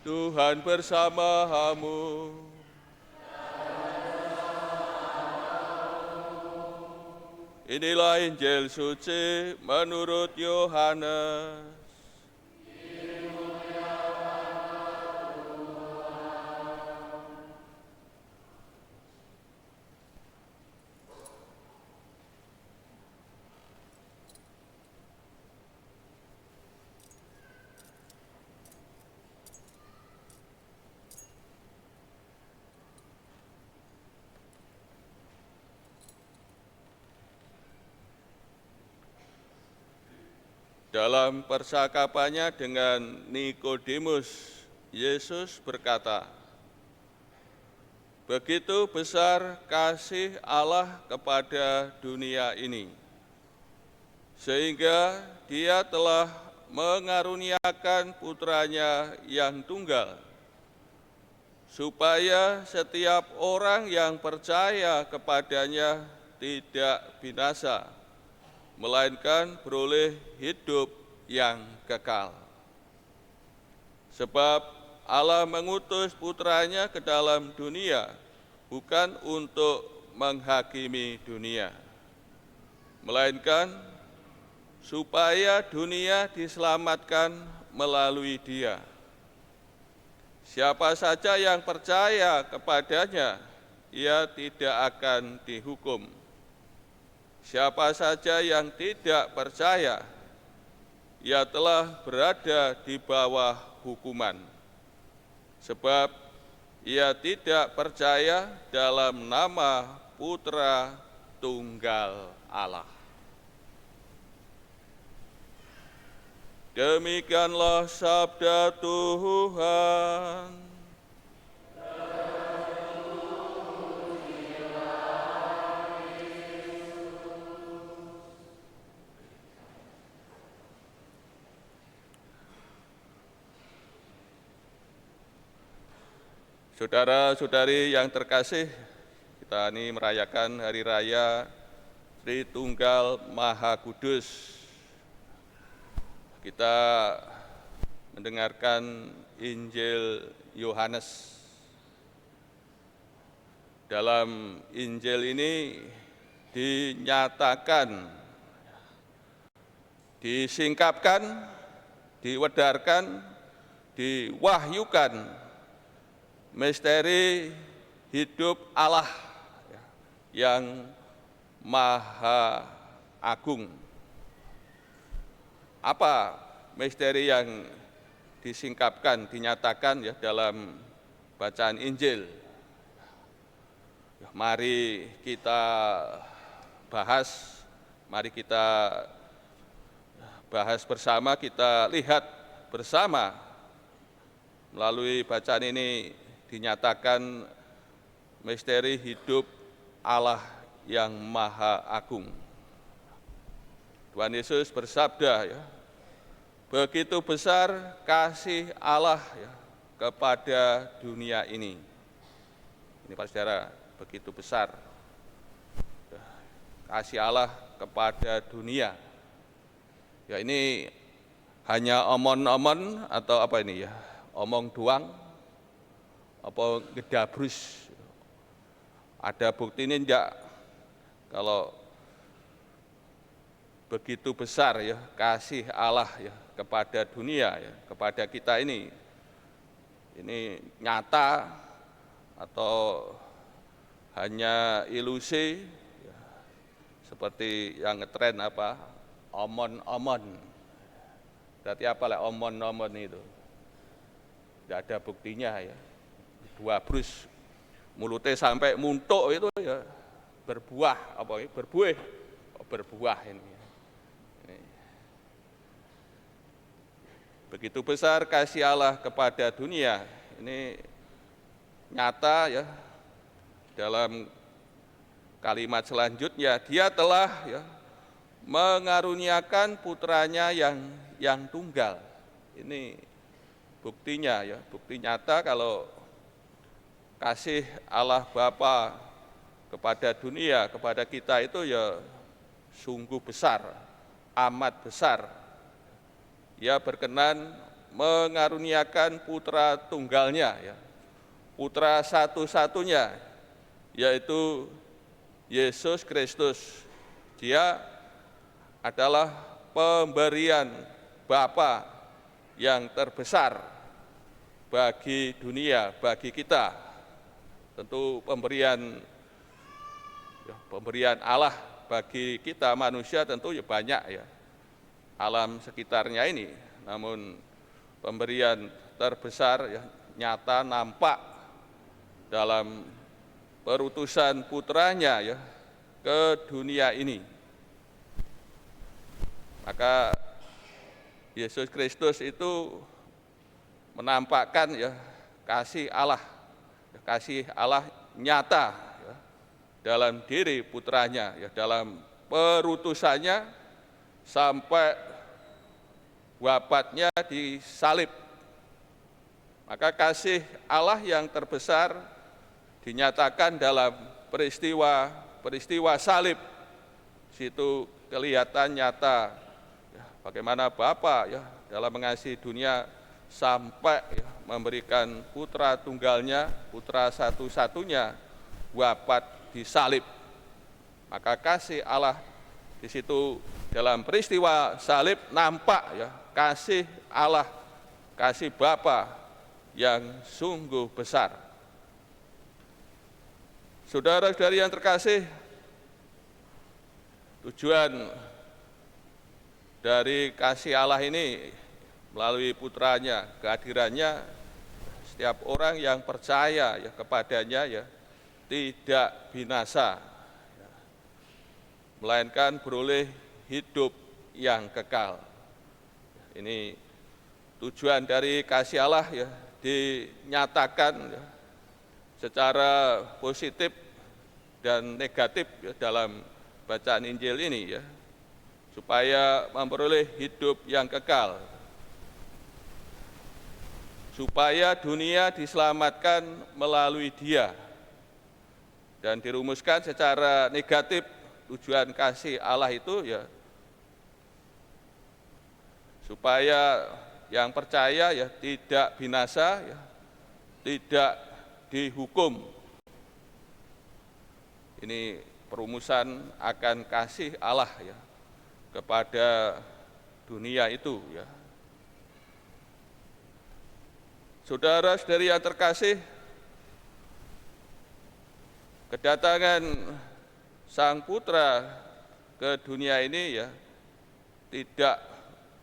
Tuhan bersamamu. Inilah Injil suci menurut Yohanes. Dalam percakapannya dengan Nikodemus, Yesus berkata, "Begitu besar kasih Allah kepada dunia ini, sehingga Dia telah mengaruniakan putranya yang tunggal, supaya setiap orang yang percaya kepadanya tidak binasa, melainkan beroleh hidup yang kekal. Sebab Allah mengutus putranya ke dalam dunia, bukan untuk menghakimi dunia, melainkan supaya dunia diselamatkan melalui Dia. Siapa saja yang percaya kepadanya, ia tidak akan dihukum. Siapa saja yang tidak percaya, ia telah berada di bawah hukuman, sebab ia tidak percaya dalam nama Putra Tunggal Allah." Demikianlah sabda Tuhan. Saudara-saudari yang terkasih, kita ini merayakan Hari Raya Tritunggal Maha Kudus. Kita mendengarkan Injil Yohanes. Dalam Injil ini dinyatakan, disingkapkan, diwedarkan, diwahyukan misteri hidup Allah yang Maha Agung. Apa misteri yang disingkapkan, dinyatakan ya dalam bacaan Injil? Mari kita bahas, mari kita bahas bersama, kita lihat bersama. Melalui bacaan ini dinyatakan misteri hidup Allah yang Maha Agung. Tuhan Yesus bersabda, ya, begitu besar kasih Allah ya, kepada dunia ini. Ini Pak Saudara, begitu besar kasih Allah kepada dunia. Ya, ini hanya omon-omon atau apa ini ya? Omong doang, apa ngedabrus? Ada bukti ini enggak? Kalau begitu besar ya kasih Allah ya kepada dunia ya, kepada kita ini nyata atau hanya ilusi ya, seperti yang ngetren apa omon-omon. Berarti apa lah omon-omon itu? Tidak ada buktinya ya. Dua brus mulutnya sampai muntuk itu ya berbuah apa ya, berbuah ini. Begitu besar kasih Allah kepada dunia, ini nyata ya dalam kalimat selanjutnya, Dia telah ya mengaruniakan putranya yang tunggal. Ini buktinya ya, bukti nyata kalau kasih Allah Bapa kepada dunia, kepada kita itu ya sungguh besar, amat besar. Ia berkenan mengaruniakan putra tunggalnya, ya, putra satu-satunya, yaitu Yesus Kristus. Dia adalah pemberian Bapa yang terbesar bagi dunia, bagi kita. Tentu pemberian Allah bagi kita manusia tentu ya banyak, ya, alam sekitarnya ini. Namun pemberian terbesar, ya, nyata, nampak dalam perutusan putranya, ya, ke dunia ini. Maka Yesus Kristus itu menampakkan, ya, kasih Allah nyata, ya, dalam diri putranya, ya, dalam perutusannya sampai wafatnya di salib. Maka kasih Allah yang terbesar dinyatakan dalam peristiwa salib. Situ kelihatan nyata, ya, bagaimana Bapa, ya, dalam mengasihi dunia sampai, ya, memberikan putra tunggalnya, putra satu-satunya wafat di salib. Maka kasih Allah di situ dalam peristiwa salib nampak, ya, kasih Allah, kasih Bapa yang sungguh besar. Saudara-saudari yang terkasih, tujuan dari kasih Allah ini melalui putranya, kehadirannya, setiap orang yang percaya, ya, kepadanya, ya, tidak binasa, ya, melainkan beroleh hidup yang kekal. Ini tujuan dari kasih Allah, ya, dinyatakan, ya, secara positif dan negatif, ya, dalam bacaan Injil ini, ya, supaya memperoleh hidup yang kekal, supaya dunia diselamatkan melalui Dia. Dan dirumuskan secara negatif, tujuan kasih Allah itu, ya, supaya yang percaya, ya, tidak binasa, ya, tidak dihukum. Ini perumusan akan kasih Allah, ya, kepada dunia itu, ya. Saudara-saudari yang terkasih, kedatangan Sang Putra ke dunia ini, ya, tidak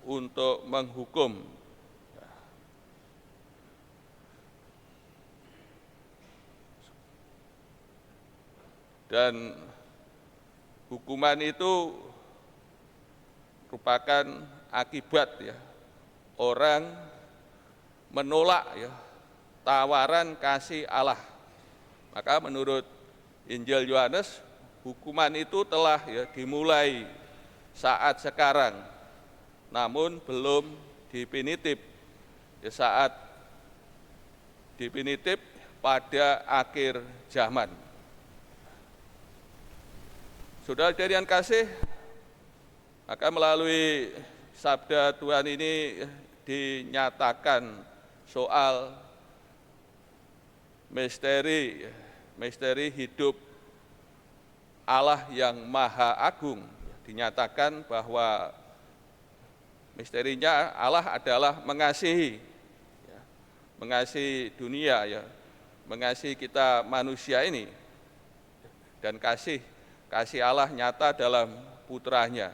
untuk menghukum, dan hukuman itu merupakan akibat, ya, orang menolak, ya, tawaran kasih Allah. Maka menurut Injil Yohanes, hukuman itu telah, ya, dimulai saat sekarang, namun belum definitif, ya, saat definitif pada akhir zaman. Saudara-saudari yang kasih, maka melalui sabda Tuhan ini dinyatakan soal misteri hidup Allah yang Maha Agung. Dinyatakan bahwa misterinya Allah adalah mengasihi, ya, mengasihi dunia, ya, mengasihi kita manusia ini, dan kasih Allah nyata dalam putranya.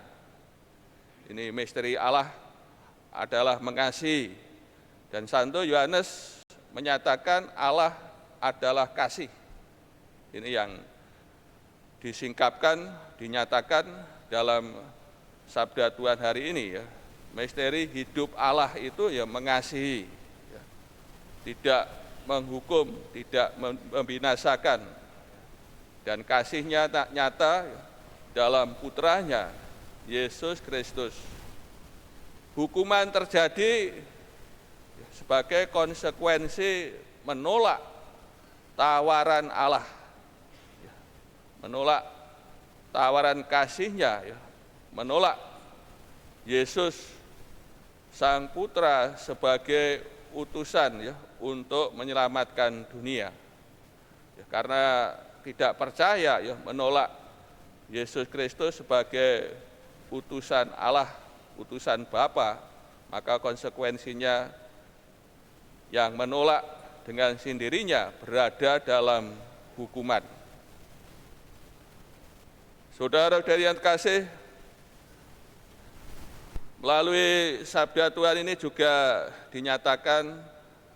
Ini misteri Allah adalah mengasihi, dan Santo Yohanes menyatakan Allah adalah kasih. Ini yang disingkapkan, dinyatakan dalam sabda Tuhan hari ini, ya. Misteri hidup Allah itu, ya, mengasihi, ya, tidak menghukum, tidak membinasakan, dan kasihnya nyata dalam putranya Yesus Kristus. Hukuman terjadi sebagai konsekuensi menolak tawaran Allah, menolak tawaran kasihnya, ya, menolak Yesus Sang Putra sebagai utusan ya untuk menyelamatkan dunia. Ya, karena tidak percaya ya menolak Yesus Kristus sebagai utusan Allah, utusan Bapa, maka konsekuensinya yang menolak dengan sendirinya berada dalam hukuman. Saudara-saudari yang terkasih, melalui sabda Tuhan ini juga dinyatakan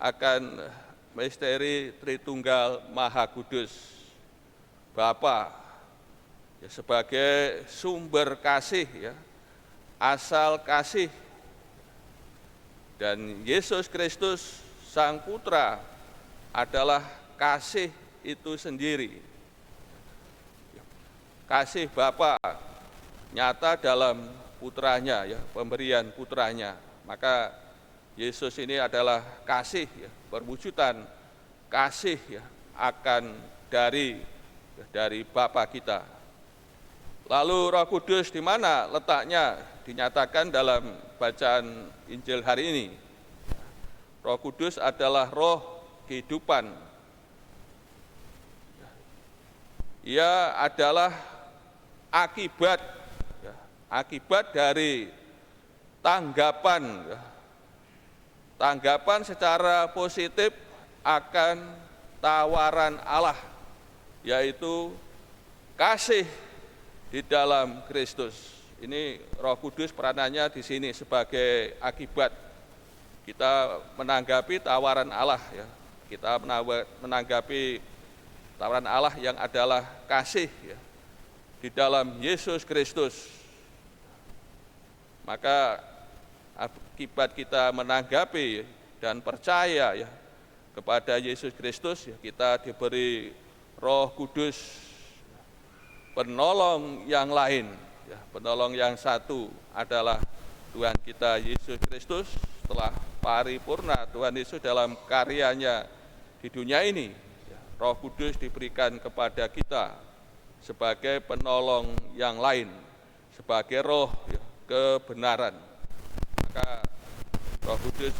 akan misteri Tritunggal Maha Kudus, Bapa ya, sebagai sumber kasih, ya, asal kasih, dan Yesus Kristus Sang Putra adalah kasih itu sendiri. Kasih Bapa nyata dalam putranya, ya, pemberian putranya. Maka Yesus ini adalah kasih, ya, perwujudan kasih ya, akan dari Bapa kita. Lalu Roh Kudus di mana letaknya? Dinyatakan dalam bacaan Injil hari ini. Roh Kudus adalah roh kehidupan. Ia adalah akibat dari tanggapan secara positif akan tawaran Allah, yaitu kasih di dalam Kristus. Ini Roh Kudus peranannya di sini sebagai akibat kita menanggapi tawaran Allah, ya. Kita menanggapi tawaran Allah yang adalah kasih, ya, di dalam Yesus Kristus. Maka akibat kita menanggapi dan percaya ya kepada Yesus Kristus, ya, kita diberi Roh Kudus, penolong yang lain, ya, penolong yang satu adalah Tuhan kita Yesus Kristus. Setelah paripurna Tuhan Yesus dalam karyanya di dunia ini, ya, Roh Kudus diberikan kepada kita sebagai penolong yang lain, sebagai roh, ya, kebenaran. Maka Roh Kudus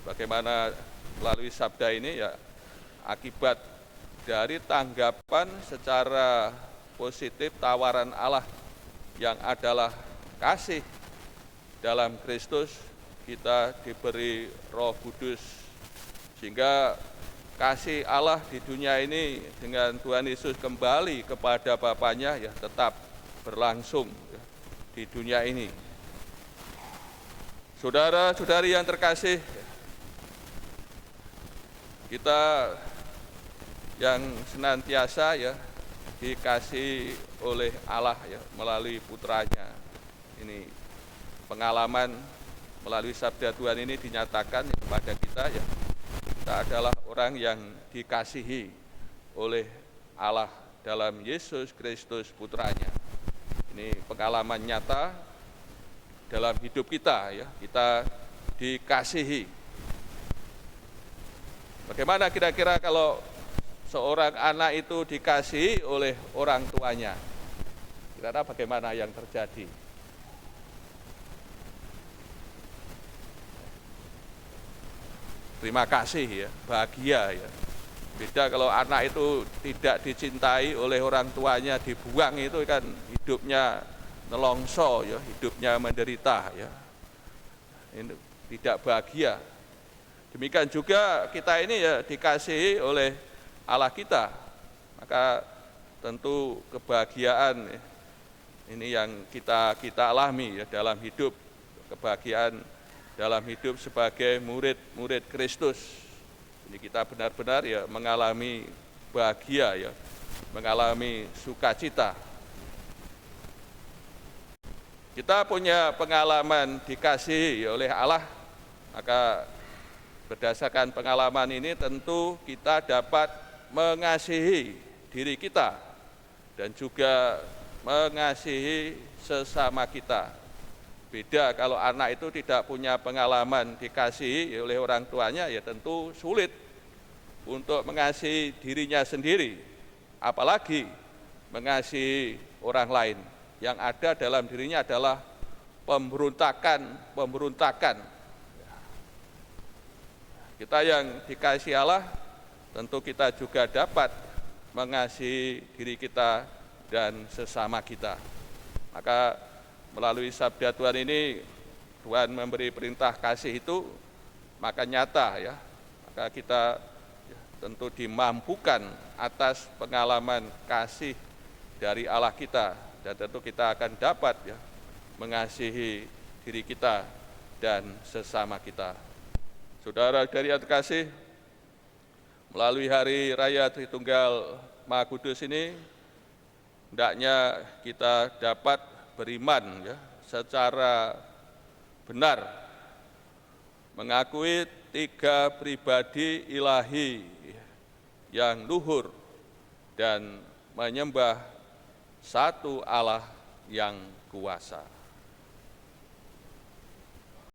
bagaimana melalui sabda ini, ya, akibat dari tanggapan secara positif tawaran Allah yang adalah kasih dalam Kristus, kita diberi Roh Kudus sehingga kasih Allah di dunia ini dengan Tuhan Yesus kembali kepada Bapaknya, ya, tetap berlangsung, ya, di dunia ini. Saudara-saudari yang terkasih, kita yang senantiasa ya dikasih oleh Allah, ya, melalui putranya. Ini pengalaman melalui sabda Tuhan ini dinyatakan kepada kita, ya, kita adalah orang yang dikasihi oleh Allah dalam Yesus Kristus putranya. Ini pengalaman nyata dalam hidup kita, ya, kita dikasihi. Bagaimana kira-kira kalau seorang anak itu dikasihi oleh orang tuanya? Kira-kira bagaimana yang terjadi? Terima kasih, ya, bahagia, ya. Beda kalau anak itu tidak dicintai oleh orang tuanya, dibuang, itu kan hidupnya nelongso, ya, hidupnya menderita, ya. Ini tidak bahagia. Demikian juga kita ini, ya, dikasihi oleh Allah kita. Maka tentu kebahagiaan, ya, ini yang kita alami, ya, dalam hidup, kebahagiaan dalam hidup sebagai murid-murid Kristus. Ini kita benar-benar, ya, mengalami bahagia, ya, mengalami sukacita. Kita punya pengalaman dikasihi oleh Allah, maka berdasarkan pengalaman ini tentu kita dapat mengasihi diri kita dan juga mengasihi sesama kita. Beda kalau anak itu tidak punya pengalaman dikasihi oleh orang tuanya, ya tentu sulit untuk mengasihi dirinya sendiri, apalagi mengasihi orang lain. Yang ada dalam dirinya adalah pemberontakan. Kita yang dikasihi Allah, tentu kita juga dapat mengasihi diri kita dan sesama kita. Maka melalui sabda Tuhan ini, Tuhan memberi perintah kasih itu, maka nyata ya, maka kita tentu dimampukan atas pengalaman kasih dari Allah kita, dan tentu kita akan dapat ya mengasihi diri kita dan sesama kita. Saudara dari yang terkasih, melalui Hari Raya Tritunggal Maha Kudus ini, hendaknya kita dapat beriman ya secara benar, mengakui 3 pribadi ilahi yang luhur dan menyembah satu Allah yang kuasa.